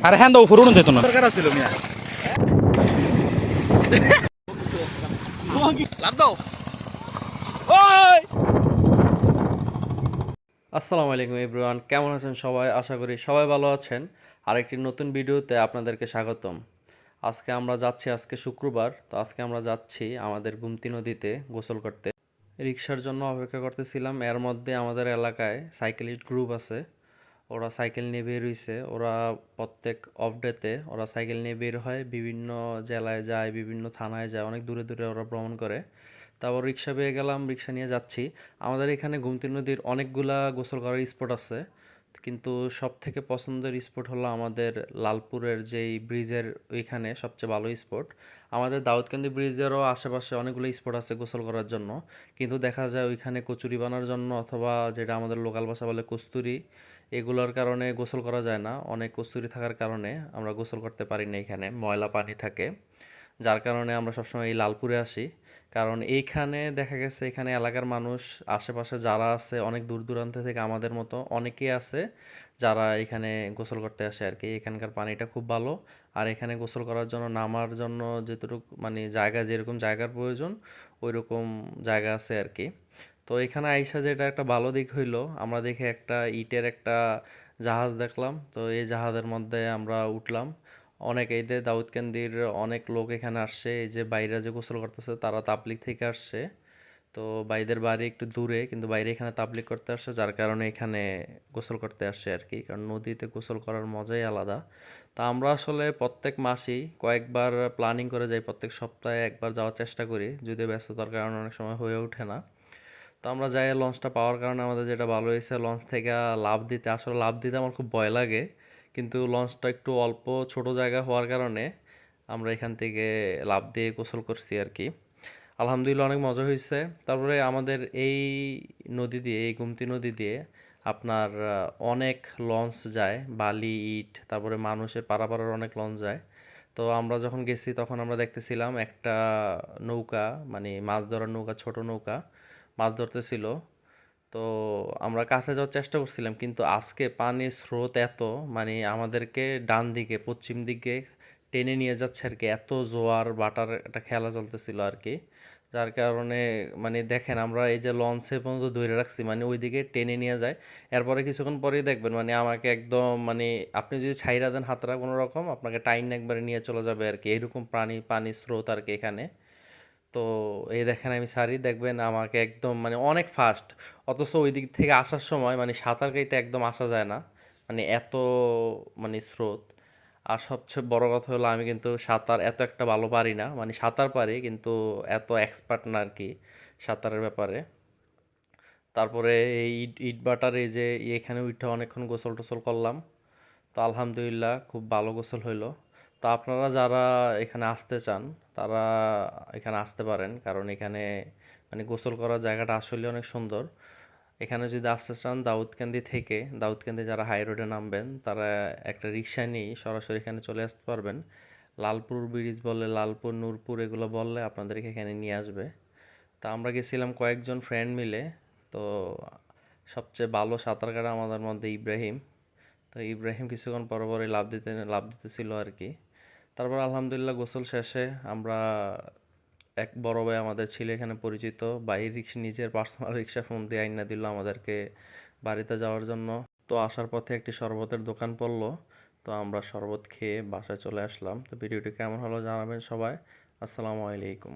আরে হ্যাঁ দাও ফুরুন যেত না দরকার ছিল মিয়া লাভ দাও। আসসালামু আলাইকুম এভরিওয়ান, কেমন আছেন সবাই? আশা করি সবাই ভালো আছেন। আরেকটি নতুন ভিডিওতে আপনাদেরকে স্বাগতম। আজকে শুক্রবার, তো আজকে আমরা যাচ্ছি আমাদের গুমতি নদীতে গোসল করতে। রিক্সার জন্য অপেক্ষা করতেছিলাম, এর মধ্যে আমাদের এলাকায় সাইকেলিস্ট গ্রুপ আছে, ওরা সাইকেল নিয়ে বের হইছে। ওরা প্রত্যেক অফ ডেতে ওরা সাইকেল নিয়ে বের হয়, বিভিন্ন জেলায় যায়, বিভিন্ন থানায় যায়, অনেক দূরে দূরে ওরা ভ্রমণ করে। তারপর রিক্সা পেয়ে গেলাম, রিক্সা নিয়ে যাচ্ছি। আমাদের এখানে গোমতী নদীর অনেকগুলা গোসল করার স্পট আছে, কিন্তু সব থেকে পছন্দের স্পট হলো আমাদের লালপুরের যেই ব্রিজের ওইখানে সবচেয়ে ভালো স্পট। আমাদের দাউদকান্দি ব্রিজেরও আশেপাশে অনেকগুলো স্পট আছে গোসল করার জন্য, কিন্তু দেখা যায় ওইখানে কচুরি বানার জন্য অথবা যেটা আমাদের লোকাল ভাষা বলে কস্তুরি, এগুলোর কারণে গোসল করা যায় না। অনেক কস্তুরি থাকার কারণে আমরা গোসল করতে পারি না, এখানে ময়লা পানি থাকে, যার কারণে আমরা সবসময় এই লালপুরে আসি। কারণ এইখানে দেখা গেছে এখানে এলাকার মানুষ আশেপাশে যারা আছে অনেক দূর দূরান্ত থেকে আমাদের মতো অনেকেই আছে যারা এখানে গোসল করতে আসে আর কি। এখানকার পানিটা খুব ভালো, আর এখানে গোসল করার জন্য নামার জন্য যেটুকু মানে জায়গা, যেরকম জায়গার প্রয়োজন ওই রকম জায়গা আছে আর কি। তো এখানে আইসা যেটা একটা ভালো দিক হইলো, আমরা দেখে একটা ইটের একটা জাহাজ দেখলাম, তো এই জাহাজের মধ্যে আমরা উঠলাম। অনেক এই যে দাউদকান্দির অনেক লোক এখানে আসছে, এই যে বাইরে যে গোসল করতেছে তারা তাবলিগ থেকে আসছে। তো বাইদের বাড়ি একটু দূরে, কিন্তু বাইরে এখানে তাবলিগ করতে আসছে, যার কারণে এখানে গোসল করতে আসছে আর কি। কারণ নদীতে গোসল করার মজাই আলাদা। তা আমরা আসলে প্রত্যেক মাসেই কয়েকবার প্ল্যানিং করে যাই, প্রত্যেক সপ্তাহে একবার যাওয়ার চেষ্টা করি, যদিও ব্যস্ততার কারণে অনেক সময় হয়ে ওঠে না। তো আমরা যাই, লঞ্চটা পাওয়ার কারণে আমাদের যেটা ভালো হয়েছে, লঞ্চ থেকে লাভ দিতে আমার খুব ভয় লাগে, কিন্তু লঞ্চটা একটু অল্প ছোট জায়গা হওয়ার কারণে আমরা এখান থেকে লাভ দিয়ে গোসল করছি আর কি। আলহামদুলিল্লাহ অনেক মজা হয়েছে। তারপরে আমাদের এই নদী দিয়ে, এই গুমতি নদী দিয়ে আপনার অনেক লঞ্চ যায়, বালি ইট, তারপরে মানুষের পারাপারের অনেক লঞ্চ যায়। তো আমরা যখন গেছি তখন আমরা দেখতেছিলাম একটা নৌকা, মানে মাছ ধরার নৌকা, ছোট নৌকা মাছ ধরতেছিল। তো আমরা কাছে যাওয়ার চেষ্টা করছিলাম, কিন্তু আজকে পানির স্রোত এত, মানে আমাদেরকে ডান দিকে পশ্চিম দিকে টেনে নিয়ে যাচ্ছে আর কি। এত জোয়ার বাটার একটা খেলা চলতেছিল আর কি, যার কারণে মানে দেখেন আমরা এই যে লঞ্চে পর্যন্ত ধরে রাখছি, মানে ওইদিকে টেনে নিয়ে যায়। এরপরে কিছুক্ষণ পরেই দেখবেন মানে আমাকে একদম মানে আপনি যদি ছাইরা দেন হাতটা কোনো রকম, আপনাকে টাইন একবারে নিয়ে চলে যাবে আর কি। এরকম পানি স্রোত আর কি এখানে। তো এই দেখেন আমি সারি, দেখবেন আমাকে একদম মানে অনেক ফাস্ট, অথচ ওই দিক থেকে আসার সময় মানে সাঁতার কেটে একদম আসা যায় না, মানে এত মানে স্রোত। আর সবচেয়ে বড় কথা হলো আমি কিন্তু সাঁতার এত একটা ভালো পারি না, মানে সাঁতার পারি কিন্তু এত এক্সপার্ট না আর কি সাঁতারের ব্যাপারে। তারপরে এই ইট ইট ভাটার এই যে এখানে উঠে অনেকক্ষণ গোসল টোসল করলাম। তো আলহামদুলিল্লাহ খুব ভালো গোসল হইলো। তো আপনারা যারা এখানে আসতে চান তারা এখানে আসতে পারেন, কারণ এখানে মানে গোসল করার জায়গাটা আসলে অনেক সুন্দর। এখানে যদি আসতে চান দাউদকান্দি যারা হাই রোডে নামবেন তারা একটা রিক্সা নিয়েই সরাসরি এখানে চলে আসতে পারবেন। লালপুর ব্রিজ বলে, লালপুর নূরপুর এগুলো বললে আপনাদেরকে এখানে নিয়ে আসবে। তা আমরা গেছিলাম কয়েকজন ফ্রেন্ড মিলে। তো সবচেয়ে ভালো সাঁতার কাটা আমাদের মধ্যে ইব্রাহিম। তো ইব্রাহিম কিছুক্ষণ পর পরই লাভ দিতেছিল আর কি। তারপর আলহামদুলিল্লাহ গোসল শেষে আমরা, এক বড় ভাই আমাদের ছিল এখানে পরিচিত, বাইর রিক্সা, নিজের পার্সোনাল রিক্সা ফোন দিয়ে আইনা দিল আমাদেরকে বাড়িতে যাওয়ার জন্য। তো আসার পথে একটি শরবতের দোকান পড়লো, তো আমরা শরবত খেয়ে বাসায় চলে আসলাম। তো ভিডিওটি কেমন হলো জানাবেন সবাই। আসসালামু আলাইকুম।